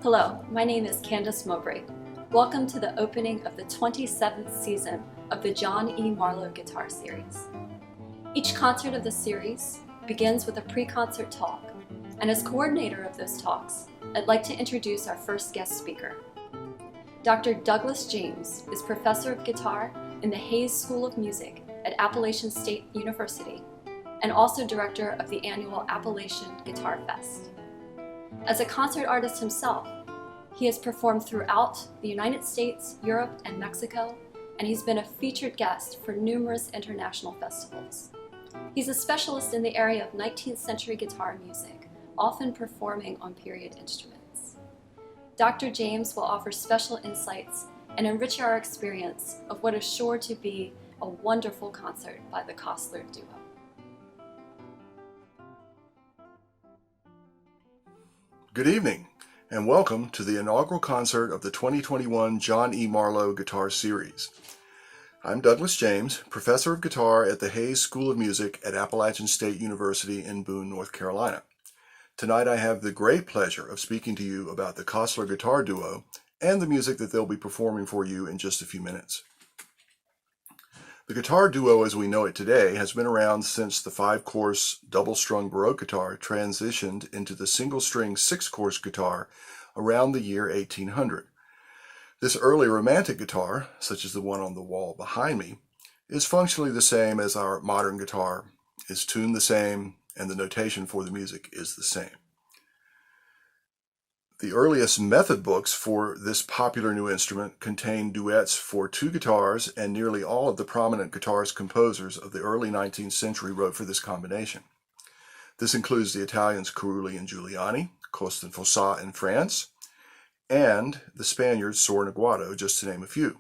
Hello, my name is Candace Mowbray. Welcome to the opening of the 27th season of the John E. Marlow Guitar Series. Each concert of the series begins with a pre-concert talk, and as coordinator of those talks, I'd like to introduce our first guest speaker. Dr. Douglas James is professor of guitar in the Hayes School of Music at Appalachian State University and also director of the annual Appalachian Guitar Fest. As a concert artist himself, he has performed throughout the United States, Europe, and Mexico, and he's been a featured guest for numerous international festivals. He's a specialist in the area of 19th century guitar music, often performing on period instruments. Dr. James will offer special insights and enrich our experience of what is sure to be a wonderful concert by the Kossler duo. Good evening, and welcome to the inaugural concert of the 2021 John E. Marlow Guitar Series. I'm Douglas James, professor of guitar at the Hayes School of Music at Appalachian State University in Boone, North Carolina. Tonight I have the great pleasure of speaking to you about the Kossler Guitar Duo and the music that they'll be performing for you in just a few minutes. The guitar duo as we know it today has been around since the 5-course double-strung Baroque guitar transitioned into the single-string 6-course guitar around the year 1800. This early romantic guitar, such as the one on the wall behind me, is functionally the same as our modern guitar, is tuned the same, and the notation for the music is the same. The earliest method books for this popular new instrument contain duets for 2 guitars, and nearly all of the prominent guitarist composers of the early 19th century wrote for this combination. This includes the Italians Carulli and Giuliani, Kossler and Fossat in France, and the Spaniards Sor and Aguado, just to name a few.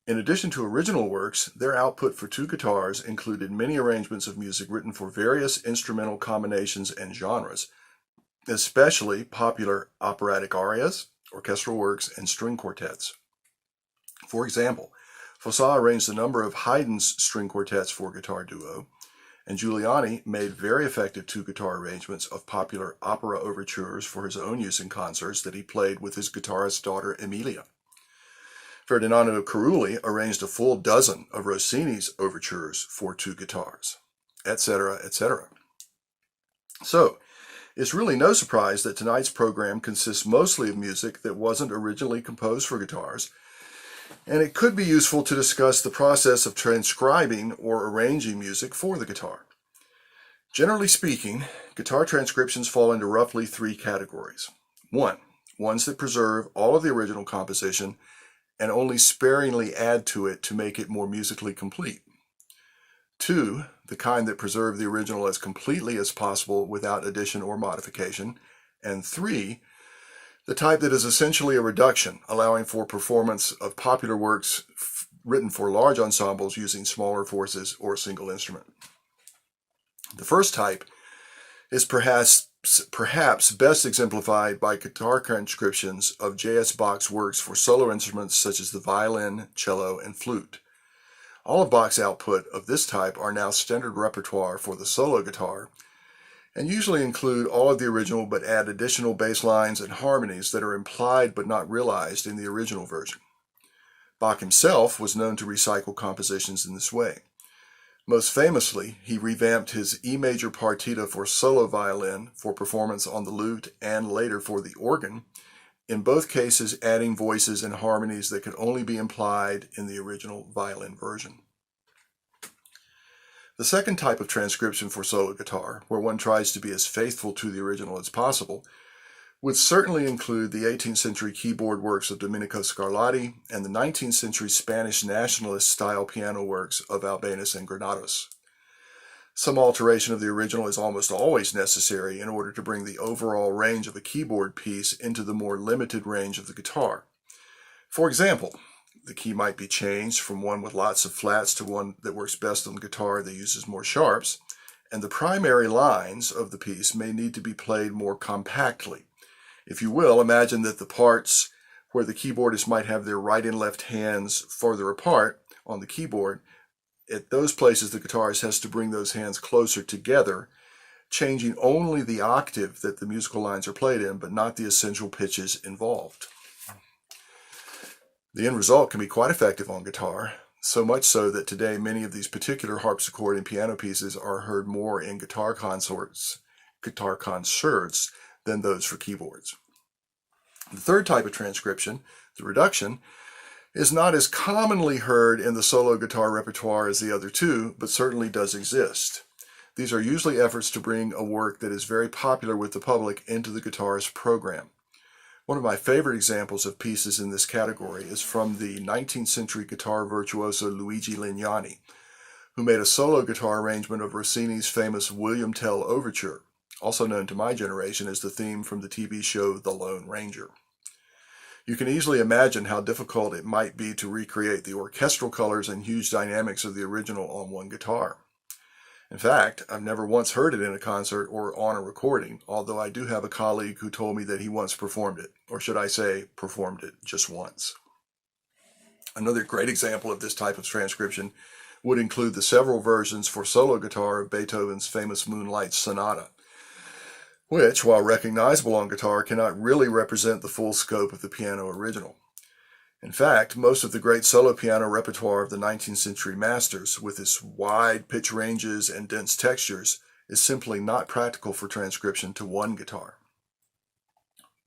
In addition to original works, their output for 2 guitars included many arrangements of music written for various instrumental combinations and genres, especially popular operatic arias, orchestral works, and string quartets. For example, Fossat arranged a number of Haydn's string quartets for guitar duo, and Giuliani made very effective 2-guitar arrangements of popular opera overtures for his own use in concerts that he played with his guitarist daughter Emilia. Ferdinando Carulli arranged a full dozen of Rossini's overtures for 2 guitars, etc., etc. So, it's really no surprise that tonight's program consists mostly of music that wasn't originally composed for guitars, and it could be useful to discuss the process of transcribing or arranging music for the guitar. Generally speaking, guitar transcriptions fall into roughly 3 categories. 1. Ones that preserve all of the original composition and only sparingly add to it to make it more musically complete. 2. The kind that preserve the original as completely as possible without addition or modification. And 3. The type that is essentially a reduction, allowing for performance of popular works written for large ensembles using smaller forces or a single instrument. The first type is perhaps best exemplified by guitar transcriptions of J.S. Bach's works for solo instruments such as the violin, cello, and flute. All of Bach's output of this type are now standard repertoire for the solo guitar, and usually include all of the original but add additional bass lines and harmonies that are implied but not realized in the original version. Bach himself was known to recycle compositions in this way. Most famously, he revamped his E major partita for solo violin for performance on the lute and later for the organ, in both cases adding voices and harmonies that could only be implied in the original violin version. The second type of transcription for solo guitar, where one tries to be as faithful to the original as possible, would certainly include the 18th century keyboard works of Domenico Scarlatti and the 19th century Spanish nationalist style piano works of Albéniz and Granados. Some alteration of the original is almost always necessary in order to bring the overall range of a keyboard piece into the more limited range of the guitar. For example, the key might be changed from one with lots of flats to one that works best on the guitar that uses more sharps, and the primary lines of the piece may need to be played more compactly. If you will, imagine that the parts where the keyboardist might have their right and left hands farther apart on the keyboard, at those places the guitarist has to bring those hands closer together changing only the octave that the musical lines are played in, but not the essential pitches involved. The end result can be quite effective on guitar, so much so that today many of these particular harpsichord and piano pieces are heard more in guitar concerts than those for keyboards. The third type of transcription, the reduction, is not as commonly heard in the solo guitar repertoire as the other two, but certainly does exist. These are usually efforts to bring a work that is very popular with the public into the guitarist's program. One of my favorite examples of pieces in this category is from the 19th century guitar virtuoso Luigi Lignani, who made a solo guitar arrangement of Rossini's famous William Tell Overture, also known to my generation as the theme from the TV show The Lone Ranger. You can easily imagine how difficult it might be to recreate the orchestral colors and huge dynamics of the original on one guitar. In fact, I've never once heard it in a concert or on a recording, although I do have a colleague who told me that he once performed it, or should I say, performed it just once. Another great example of this type of transcription would include the several versions for solo guitar of Beethoven's famous Moonlight Sonata, which, while recognizable on guitar, cannot really represent the full scope of the piano original. In fact, most of the great solo piano repertoire of the 19th century masters, with its wide pitch ranges and dense textures, is simply not practical for transcription to one guitar.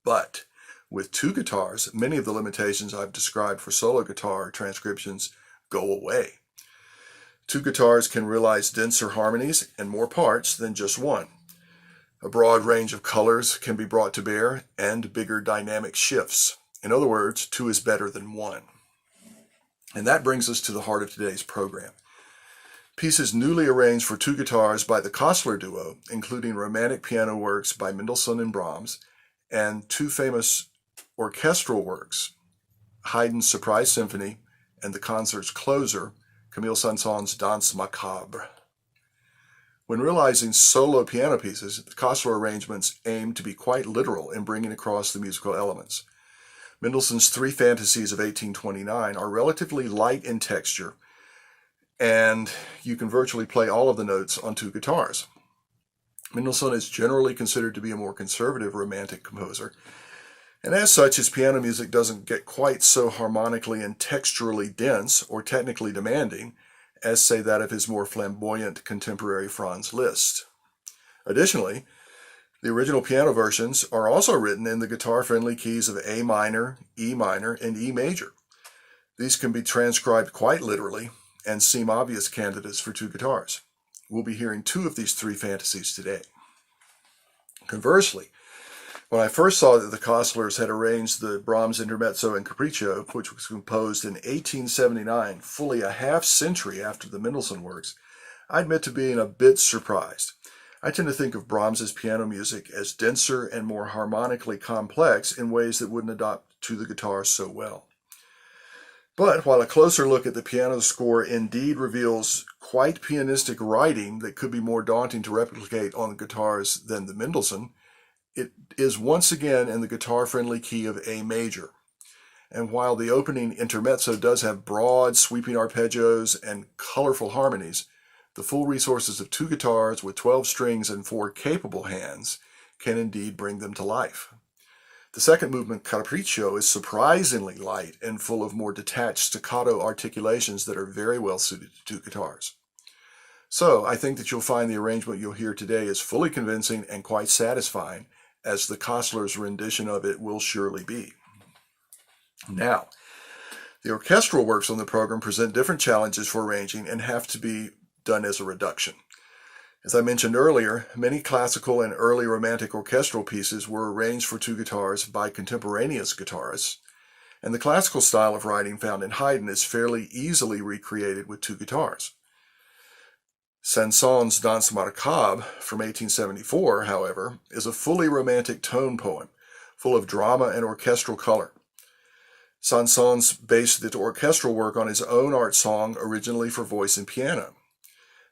But with two guitars, many of the limitations I've described for solo guitar transcriptions go away. Two guitars can realize denser harmonies and more parts than just one. A broad range of colors can be brought to bear, and bigger dynamic shifts. In other words, two is better than one. And that brings us to the heart of today's program. Pieces newly arranged for two guitars by the Kossler duo, including romantic piano works by Mendelssohn and Brahms, and two famous orchestral works, Haydn's Surprise Symphony and the concert's closer, Camille Saint-Saëns' Danse Macabre. When realizing solo piano pieces, the Kossler arrangements aim to be quite literal in bringing across the musical elements. Mendelssohn's Three Fantasies of 1829 are relatively light in texture, and you can virtually play all of the notes on two guitars. Mendelssohn is generally considered to be a more conservative romantic composer, and as such, his piano music doesn't get quite so harmonically and texturally dense or technically demanding as, say, that of his more flamboyant contemporary Franz Liszt. Additionally, the original piano versions are also written in the guitar-friendly keys of A minor, E minor, and E major. These can be transcribed quite literally and seem obvious candidates for two guitars. We'll be hearing two of these three fantasies today. Conversely, when I first saw that the Kosslers had arranged the Brahms Intermezzo and Capriccio, which was composed in 1879, fully a half century after the Mendelssohn works, I admit to being a bit surprised. I tend to think of Brahms's piano music as denser and more harmonically complex in ways that wouldn't adapt to the guitar so well. But while a closer look at the piano score indeed reveals quite pianistic writing that could be more daunting to replicate on the guitars than the Mendelssohn, it is once again in the guitar-friendly key of A major. And while the opening intermezzo does have broad, sweeping arpeggios and colorful harmonies, the full resources of two guitars with 12 strings and 4 capable hands can indeed bring them to life. The second movement, Capriccio, is surprisingly light and full of more detached staccato articulations that are very well suited to two guitars. So I think that you'll find the arrangement you'll hear today is fully convincing and quite satisfying, as the Kosslers' rendition of it will surely be. Now, the orchestral works on the program present different challenges for arranging and have to be done as a reduction. As I mentioned earlier, many classical and early romantic orchestral pieces were arranged for two guitars by contemporaneous guitarists, and the classical style of writing found in Haydn is fairly easily recreated with two guitars. Saint-Saëns' Danse Macabre from 1874, however, is a fully romantic tone poem, full of drama and orchestral color. Saint-Saëns based the orchestral work on his own art song originally for voice and piano.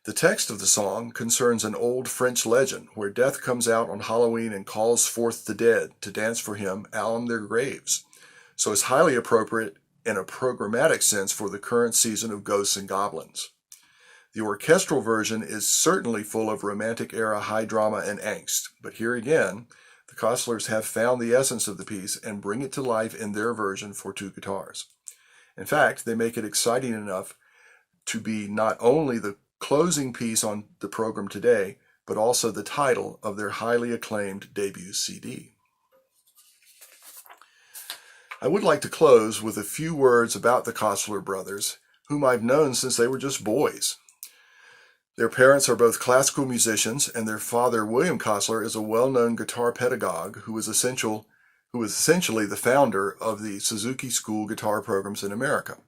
The text of the song concerns an old French legend where death comes out on Halloween and calls forth the dead to dance for him on their graves, so it's highly appropriate in a programmatic sense for the current season of ghosts and goblins. The orchestral version is certainly full of romantic era high drama and angst, but here again, the Kosslers have found the essence of the piece and bring it to life in their version for two guitars. In fact, they make it exciting enough to be not only the closing piece on the program today, but also the title of their highly acclaimed debut CD. I would like to close with a few words about the Kossler brothers, whom I've known since they were just boys. Their parents are both classical musicians, and their father, William Kossler, is a well-known guitar pedagogue who was essentially the founder of the Suzuki School guitar programs in America.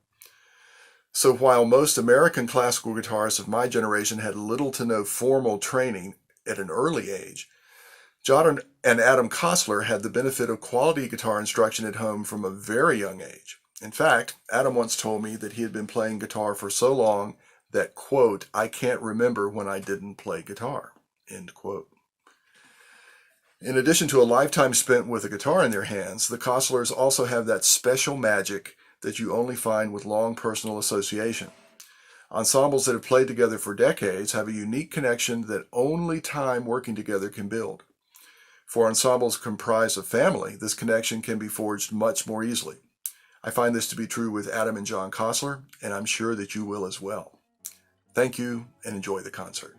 So while most American classical guitarists of my generation had little to no formal training at an early age, John and Adam Kossler had the benefit of quality guitar instruction at home from a very young age. In fact, Adam once told me that he had been playing guitar for so long that, quote, "I can't remember when I didn't play guitar," end quote. In addition to a lifetime spent with a guitar in their hands, the Kosslers also have that special magic that you only find with long personal association. Ensembles that have played together for decades have a unique connection that only time working together can build. For ensembles comprised of family, this connection can be forged much more easily. I find this to be true with Adam and John Kossler, and I'm sure that you will as well. Thank you, and enjoy the concert.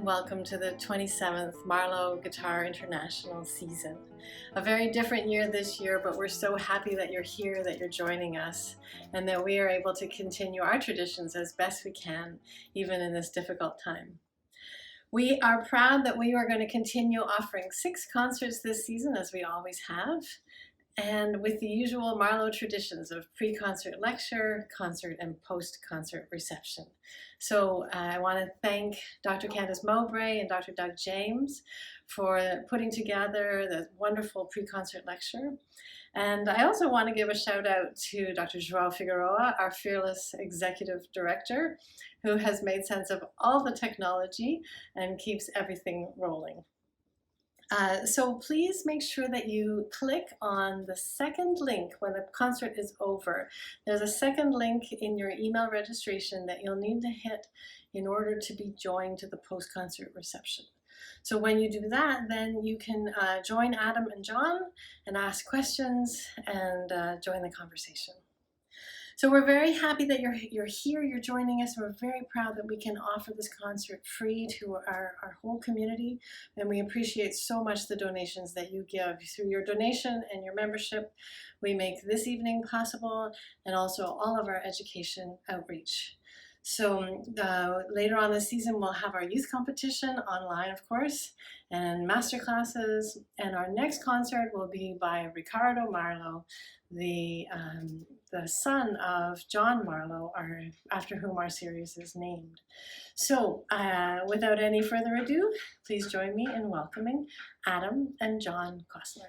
Welcome to the 27th Marlow Guitar International season. A very different year this year, but we're so happy that you're here, that you're joining us, and that we are able to continue our traditions as best we can, even in this difficult time. We are proud that we are going to continue offering 6 concerts this season, as we always have, and with the usual Marlow traditions of pre-concert lecture, concert, and post-concert reception. So I want to thank Dr. Candace Mowbray and Dr. Doug James for putting together the wonderful pre-concert lecture. And I also want to give a shout out to Dr. Joao Figueroa, our fearless executive director, who has made sense of all the technology and keeps everything rolling. So please make sure that you click on the second link when the concert is over. There's a second link in your email registration that you'll need to hit in order to be joined to the post-concert reception. So when you do that, then you can join Adam and John and ask questions and join the conversation. So we're very happy that you're here, you're joining us. We're very proud that we can offer this concert free to our whole community, and we appreciate so much the donations that you give. Through your donation and your membership, we make this evening possible, and also all of our education outreach. So later on this season, we'll have our youth competition online, of course, and master classes. And our next concert will be by Ricardo Marlow, the son of John Marlow, after whom our series is named. So without any further ado, please join me in welcoming Adam and John Kossler.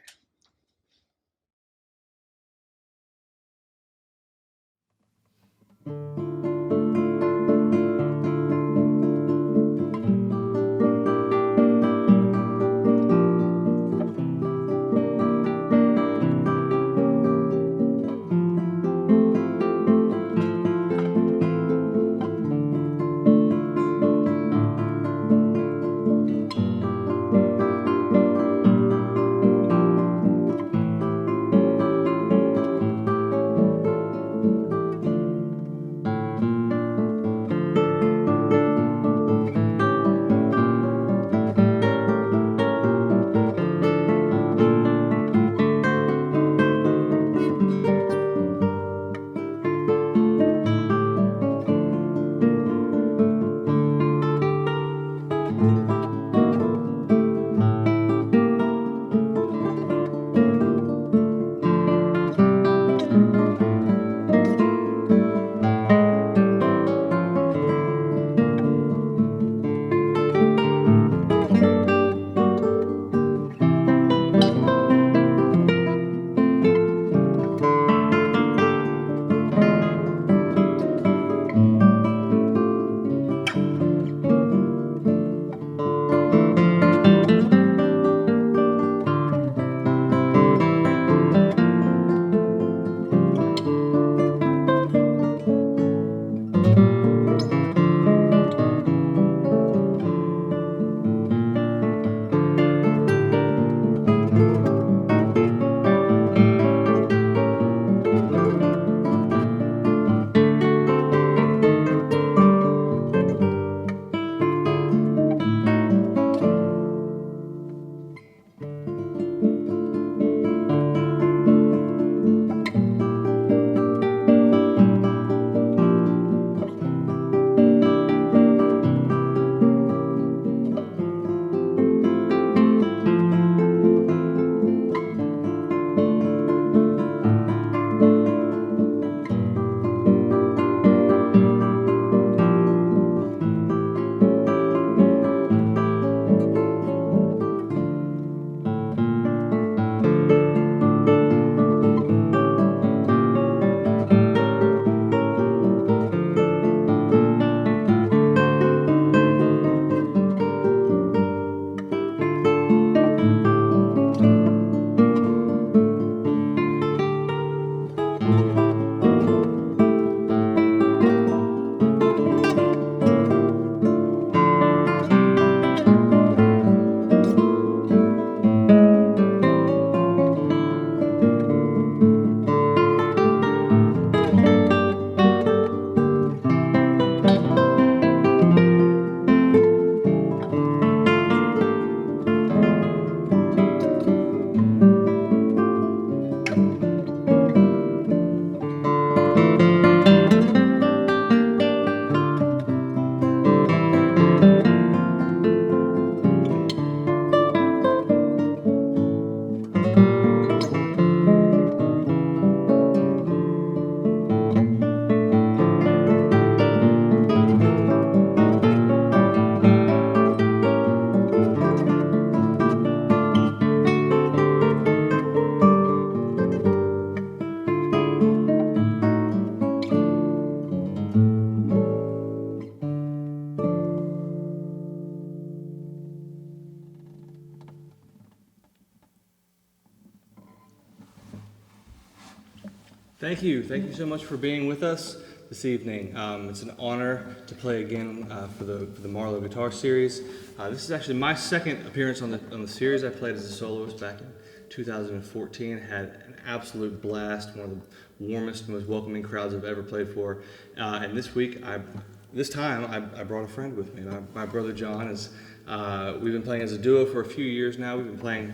Thank you. Thank you so much for being with us this evening. It's an honor to play again for the Marlow Guitar Series. This is actually my second appearance on the series. I played as a soloist back in 2014. Had an absolute blast. One of the warmest, most welcoming crowds I've ever played for. And this time I brought a friend with me. My brother John is. We've been playing as a duo for a few years now. We've been playing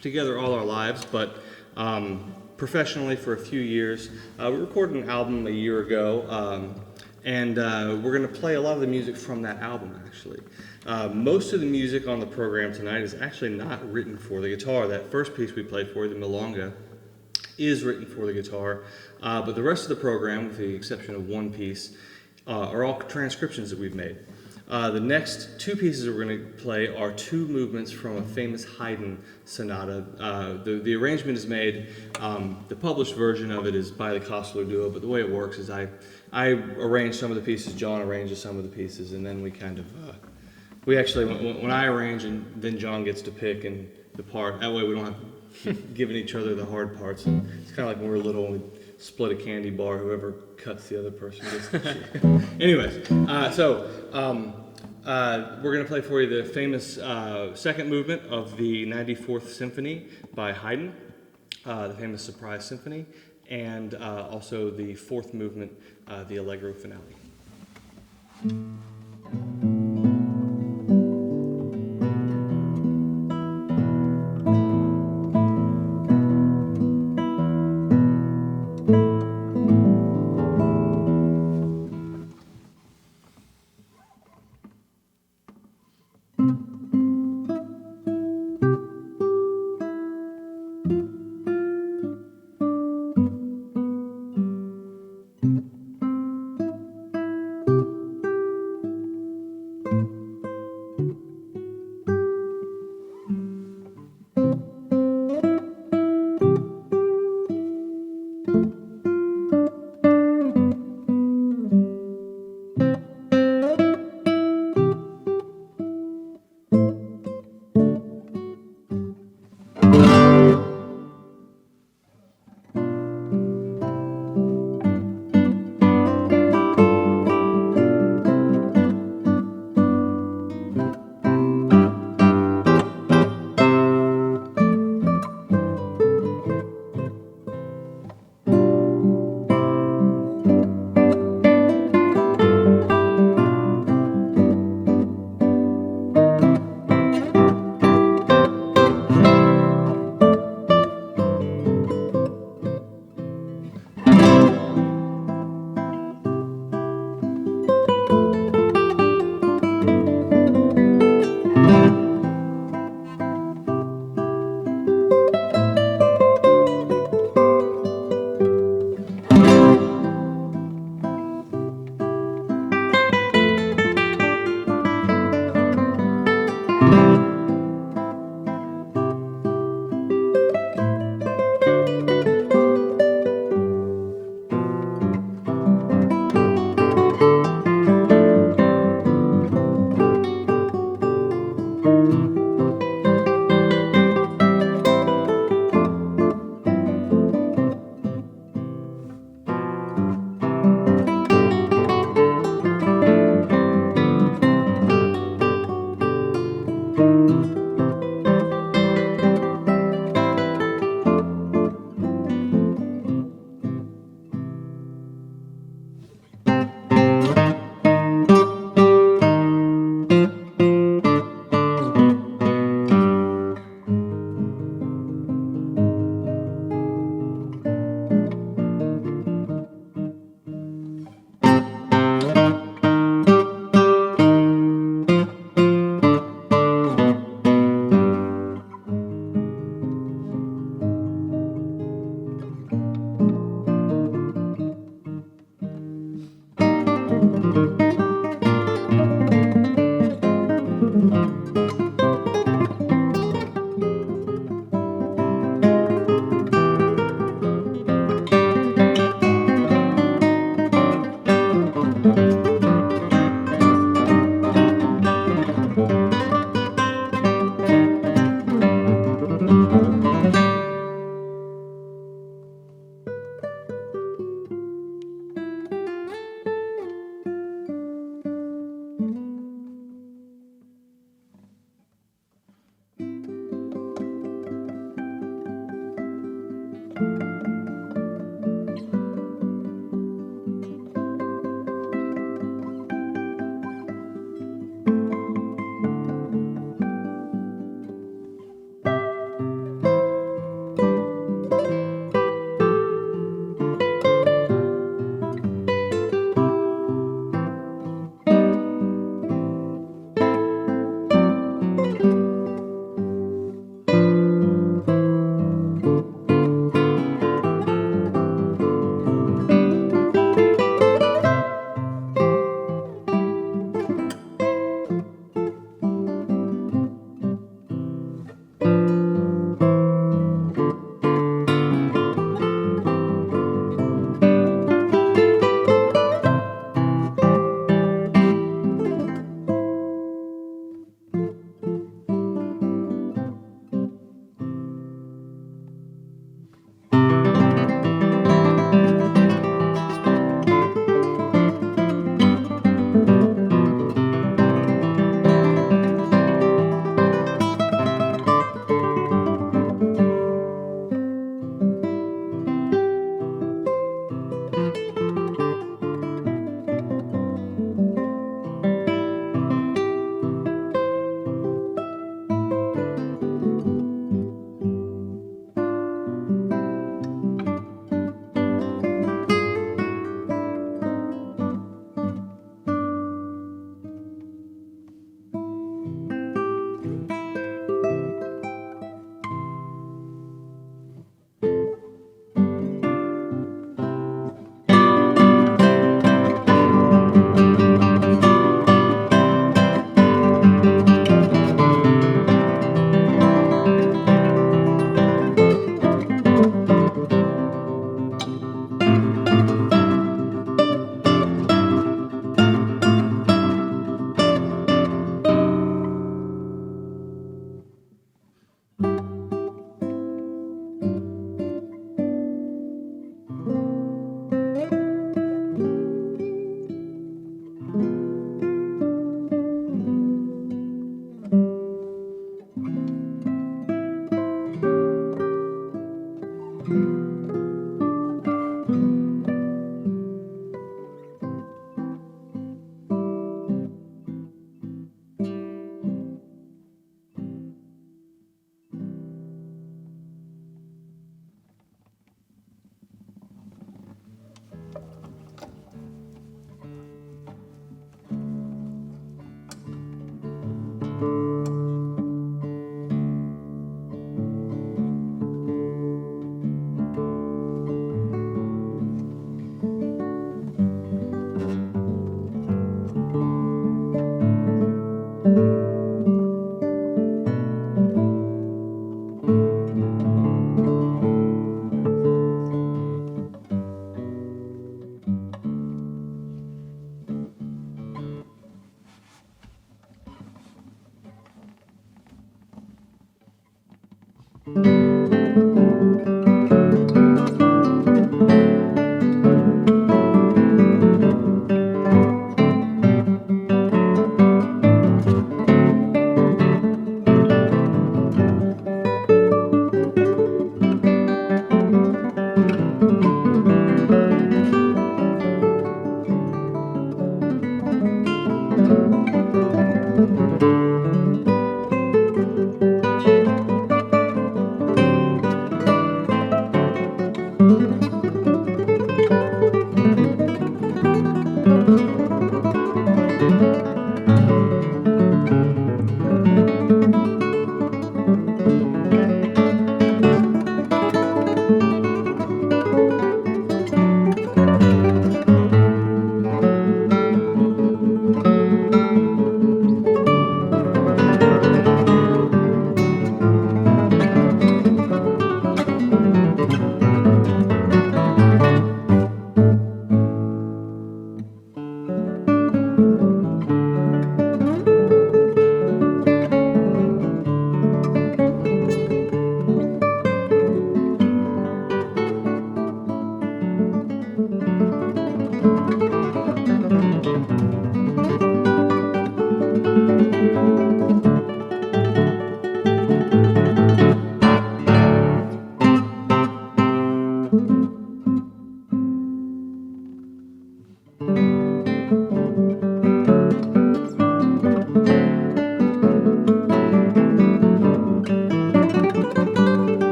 together all our lives, but professionally for a few years. We recorded an album a year ago, and we're going to play a lot of the music from that album, actually. Most of the music on the program tonight is actually not written for the guitar. That first piece we played for you, the Milonga, is written for the guitar, but the rest of the program, with the exception of one piece, are all transcriptions that we've made. The next two pieces we're going to play are two movements from a famous Haydn sonata. The arrangement is made, the published version of it is by the Kossler duo, but the way it works is I arrange some of the pieces, John arranges some of the pieces, and then we kind of, when I arrange, and then John gets to pick and the part, that way we don't have to keep giving each other the hard parts. And it's kind of like when we were little and we split a candy bar, whoever cuts the other person gets the shit. Anyways, we're going to play for you the famous second movement of the 94th Symphony by Haydn, the famous Surprise Symphony, and also the fourth movement, the Allegro Finale.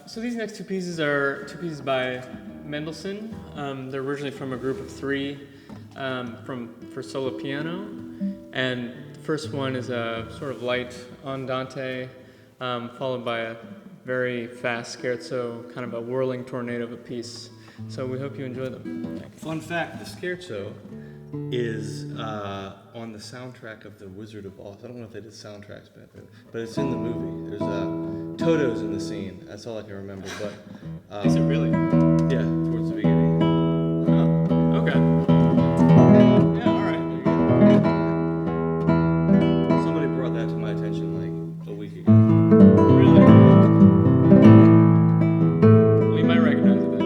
So these next two pieces are two pieces by Mendelssohn. They're originally from a group of three for solo piano. And the first one is a sort of light andante, followed by a very fast scherzo, kind of a whirling tornado of a piece. So we hope you enjoy them. Fun fact, the scherzo is on the soundtrack of The Wizard of Oz. I don't know if they did soundtracks back then, but it's in the movie. There's Toto's in the scene. That's all I can remember. But Is it really? yeah, towards the beginning. Oh, okay. Yeah, all right. There you go. Somebody brought that to my attention like a week ago. Really? We might recognize it then.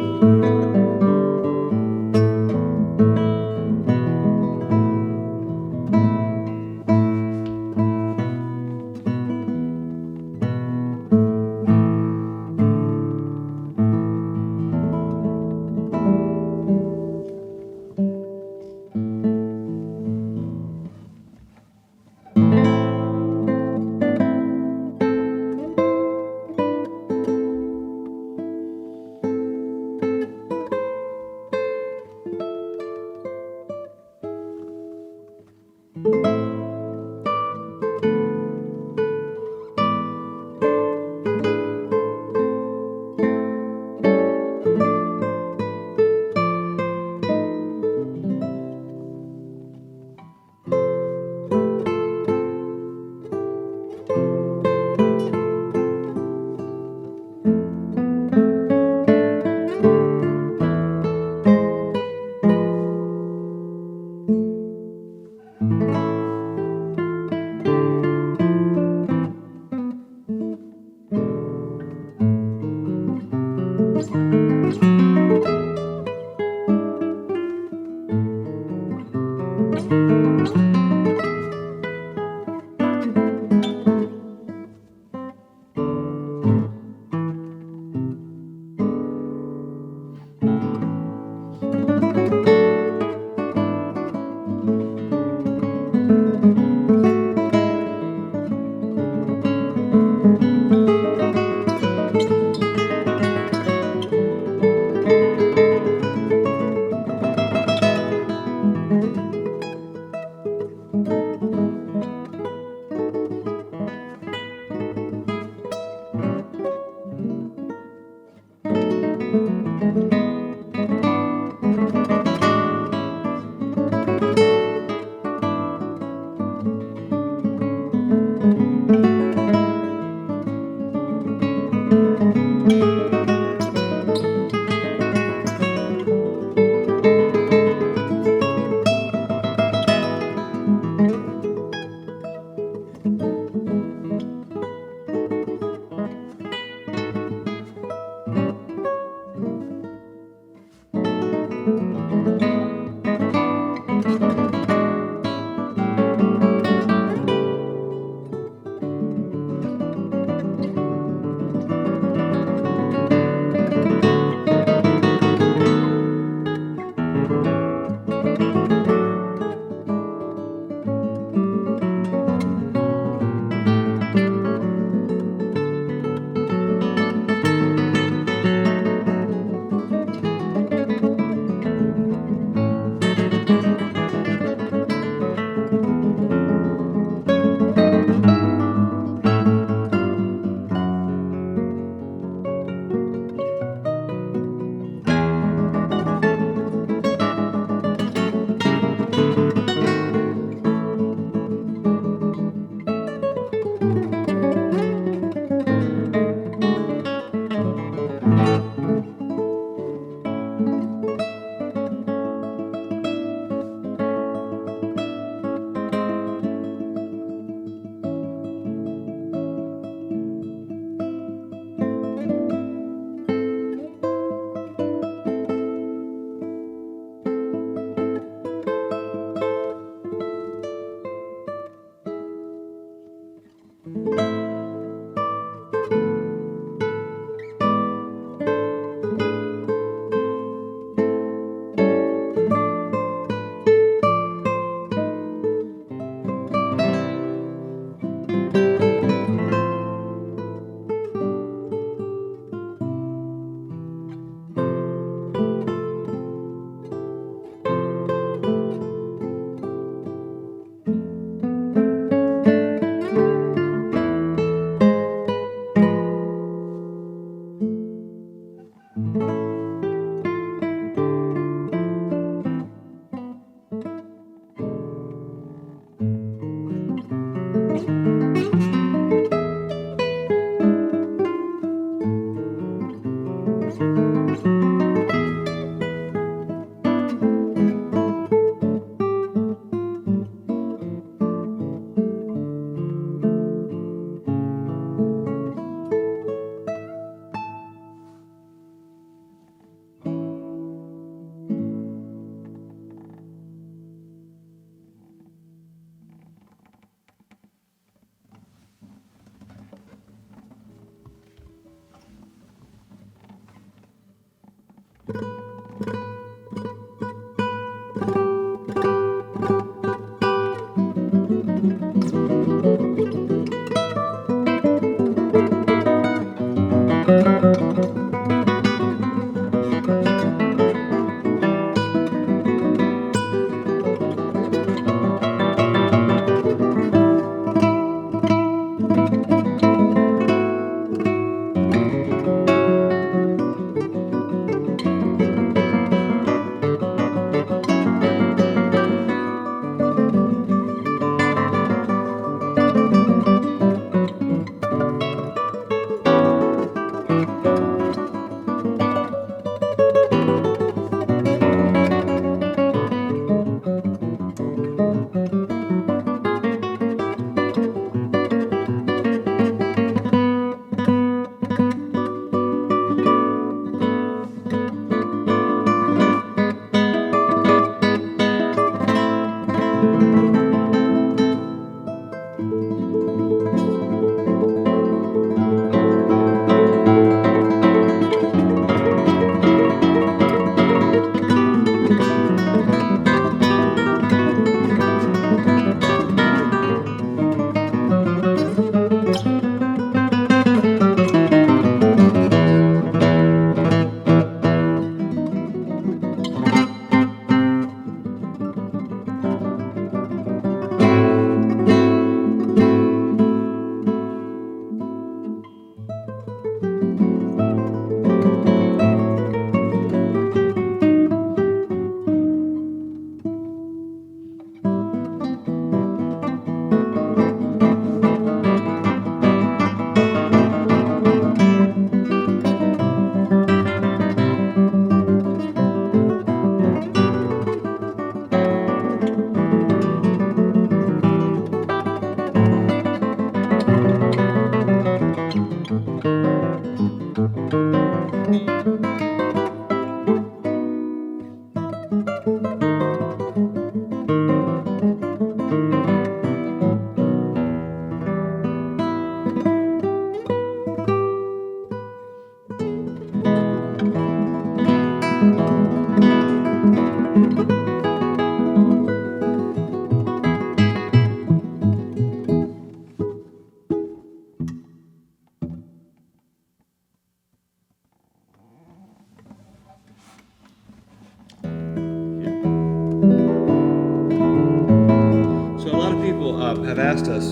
have asked us,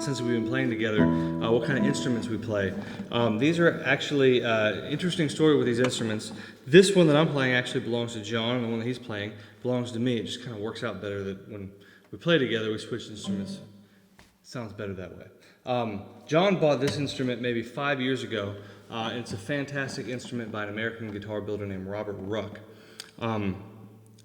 since we've been playing together, what kind of instruments we play. These are actually interesting story with these instruments. This one that I'm playing actually belongs to John, and the one that he's playing belongs to me. It just kind of works out better that when we play together, we switch instruments. Sounds better that way. John bought this instrument maybe 5 years ago, and it's a fantastic instrument by an American guitar builder named Robert Ruck.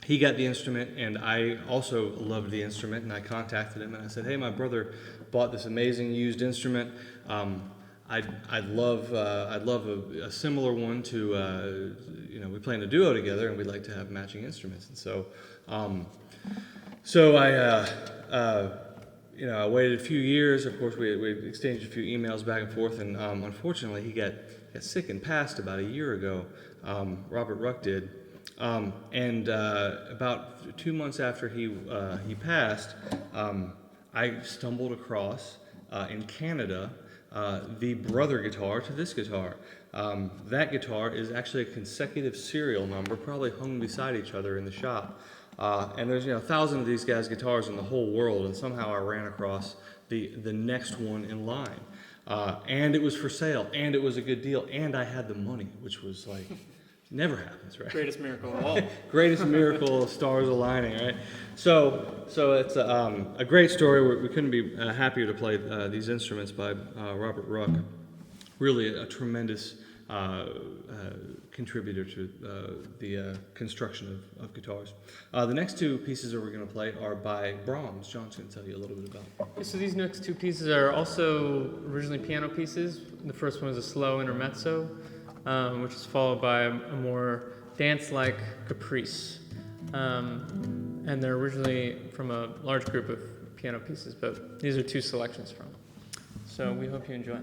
He got the instrument, and I also loved the instrument, and I contacted him, and I said, hey, my brother bought this amazing used instrument. I'd love a similar one to, we play in a duo together, and we'd like to have matching instruments. And so I waited a few years. Of course, we exchanged a few emails back and forth, and unfortunately, he got sick and passed about a year ago. Robert Ruck did. And about 2 months after he passed, I stumbled across in Canada the brother guitar to this guitar. That guitar is actually a consecutive serial number, probably hung beside each other in the shop. And there's 1,000 of these guys' guitars in the whole world, and somehow I ran across the next one in line. And it was for sale, and it was a good deal, and I had the money, which was like... Never happens, right? Greatest miracle of all. Greatest miracle, stars aligning, right? So it's a great story. We couldn't be happier to play these instruments by Robert Ruck. Really a tremendous contributor to the construction of guitars. The next two pieces that we're going to play are by Brahms. John's going to tell you a little bit about them. So these next two pieces are also originally piano pieces. The first one is a slow intermezzo, which is followed by a more dance-like caprice. And they're originally from a large group of piano pieces, but these are two selections from. So we hope you enjoy.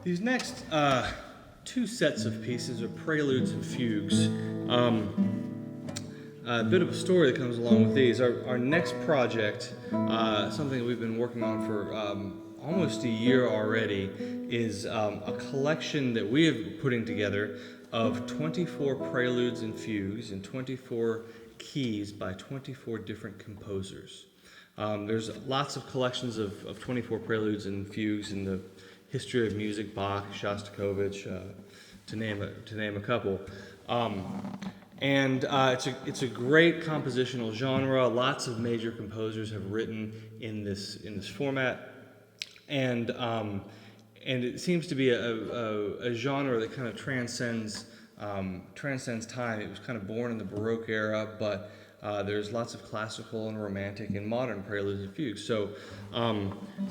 These next two sets of pieces are preludes and fugues. A bit of a story that comes along with these. Our next project, something we've been working on for almost a year already, is a collection that we have been putting together of 24 preludes and fugues in 24 keys by 24 different composers. There's lots of collections of 24 preludes and fugues in the history of music, Bach, Shostakovich, to name a couple. It's a great compositional genre. Lots of major composers have written in this format, and it seems to be a genre that kind of transcends time. It was kind of born in the Baroque era, but there's lots of classical and romantic and modern preludes and fugues. So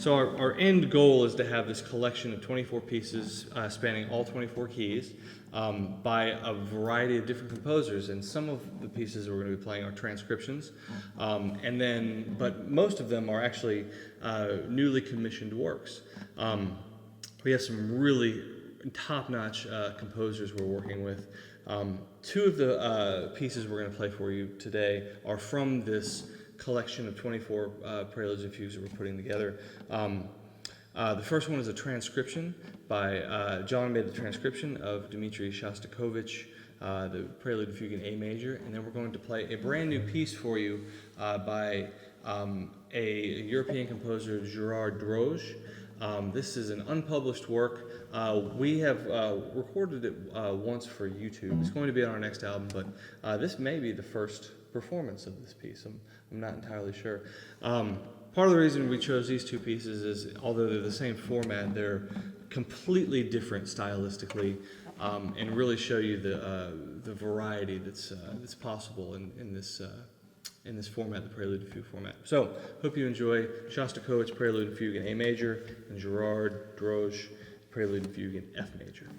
our end goal is to have this collection of 24 pieces spanning all 24 keys by a variety of different composers. And some of the pieces we're going to be playing are transcriptions, but most of them are actually newly commissioned works. We have some really top-notch composers we're working with. Two of the pieces we're going to play for you today are from this collection of 24 preludes and fugues that we're putting together. The first one is a transcription by John made the transcription of Dmitri Shostakovich the Prelude and Fugue in A major, and then we're going to play a brand new piece for you by a European composer, Gerard Droge. This is an unpublished work. We have recorded it once for YouTube. It's going to be on our next album, but this may be the first performance of this piece. I'm not entirely sure. Part of the reason we chose these two pieces is, although they're the same format, they're completely different stylistically, and really show you the variety that's possible in this format, the Prelude and Fugue format. So, hope you enjoy Shostakovich Prelude and Fugue in A major, and Gerard Droge Prelude and Fugue in F major.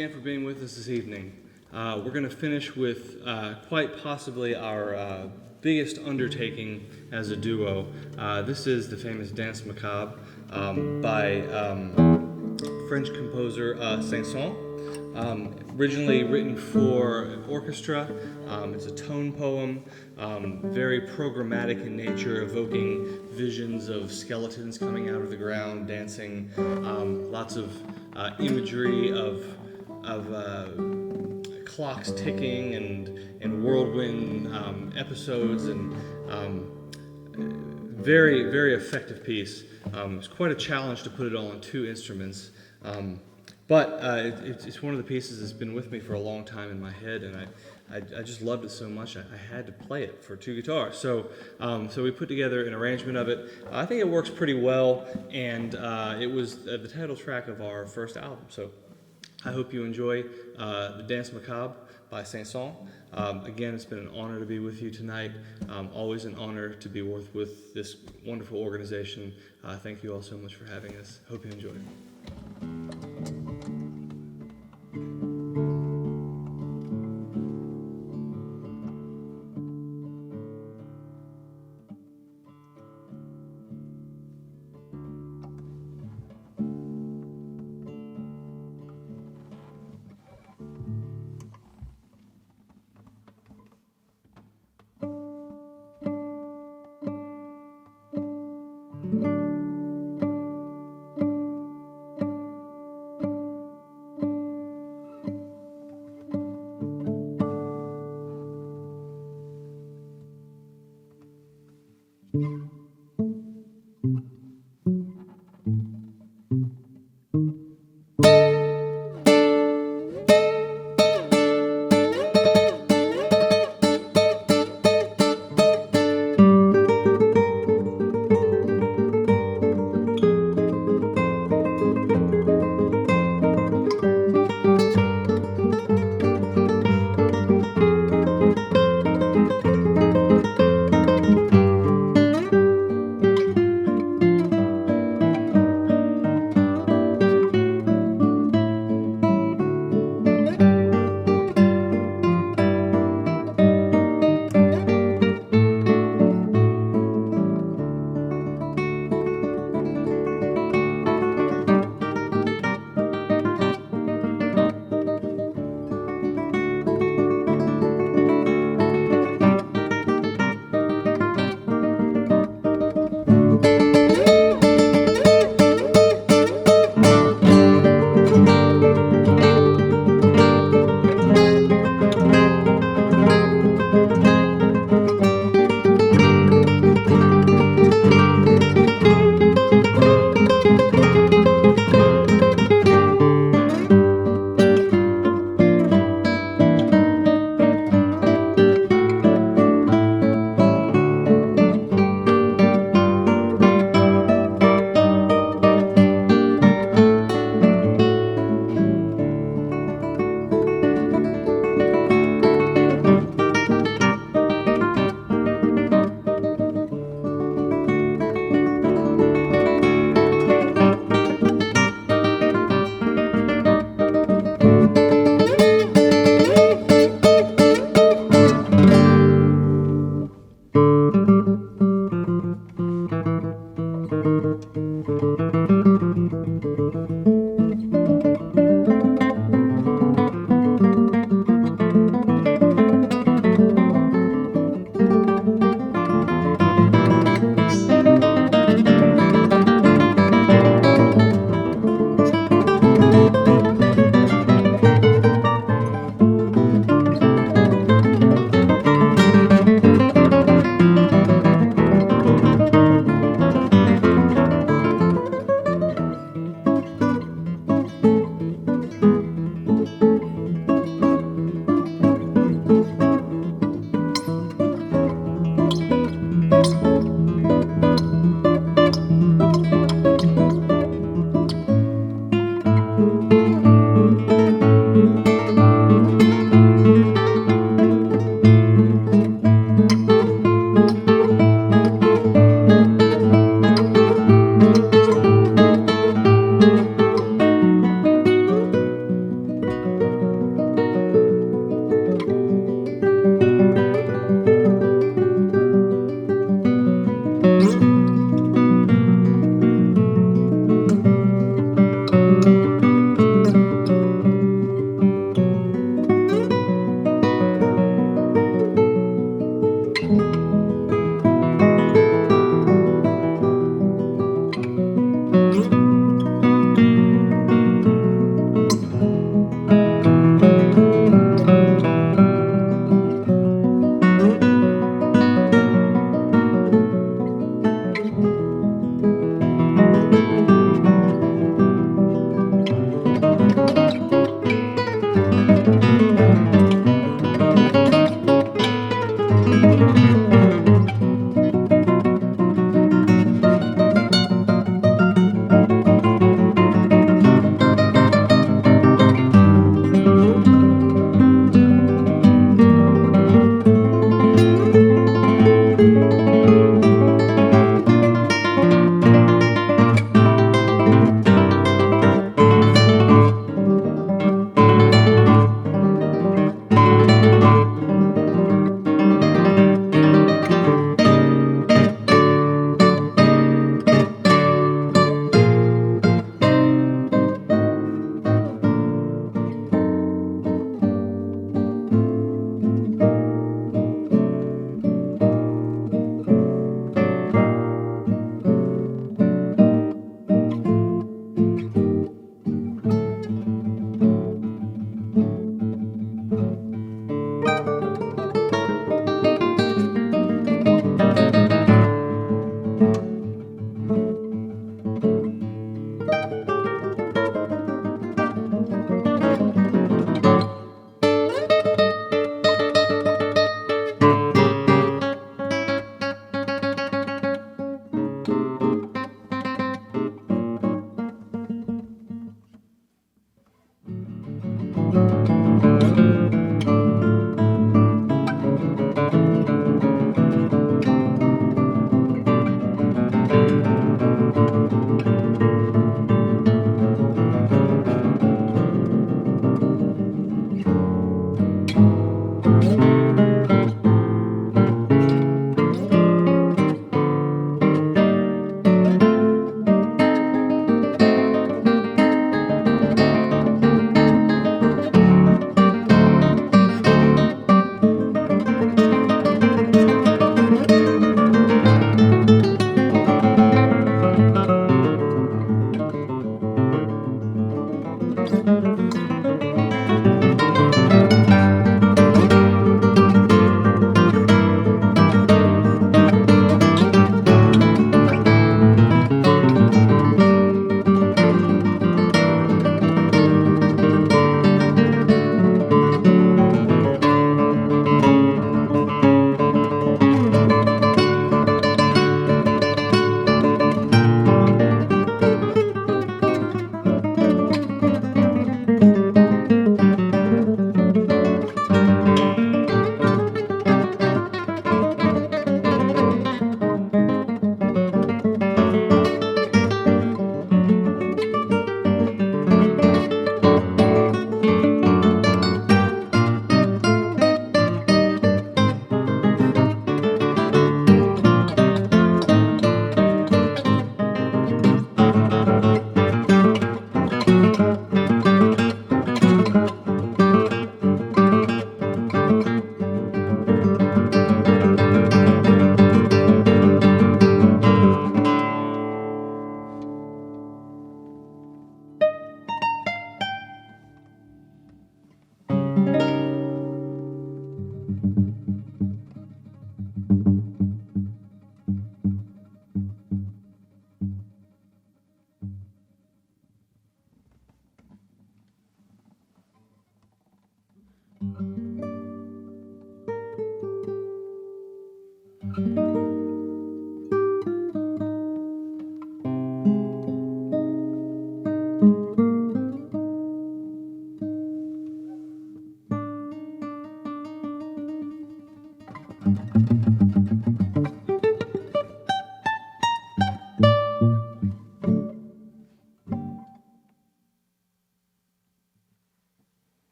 again for being with us this evening. We're going to finish with quite possibly our biggest undertaking as a duo. This is the famous Danse Macabre by French composer Saint-Saëns. Originally written for orchestra. It's a tone poem, very programmatic in nature, evoking visions of skeletons coming out of the ground, dancing, lots of imagery of clocks ticking and whirlwind episodes, and very, very effective piece. It's quite a challenge to put it all on two instruments. But it's one of the pieces that's been with me for a long time in my head, and I just loved it so much I had to play it for two guitars. So we put together an arrangement of it. I think it works pretty well, and it was the title track of our first album. So I hope you enjoy the Danse Macabre by Saint-Saëns. Again, it's been an honor to be with you tonight. Always an honor to be with this wonderful organization. Thank you all so much for having us. Hope you enjoy it.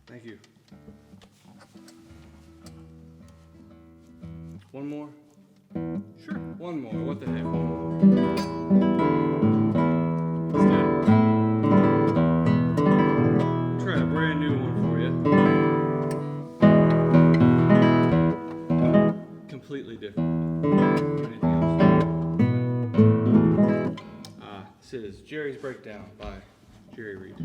Thank you. One more? Sure. One more. What the heck? Let's do it. Try a brand new one for you. Completely different. Anything else? This is Jerry's Breakdown by Jerry Reed.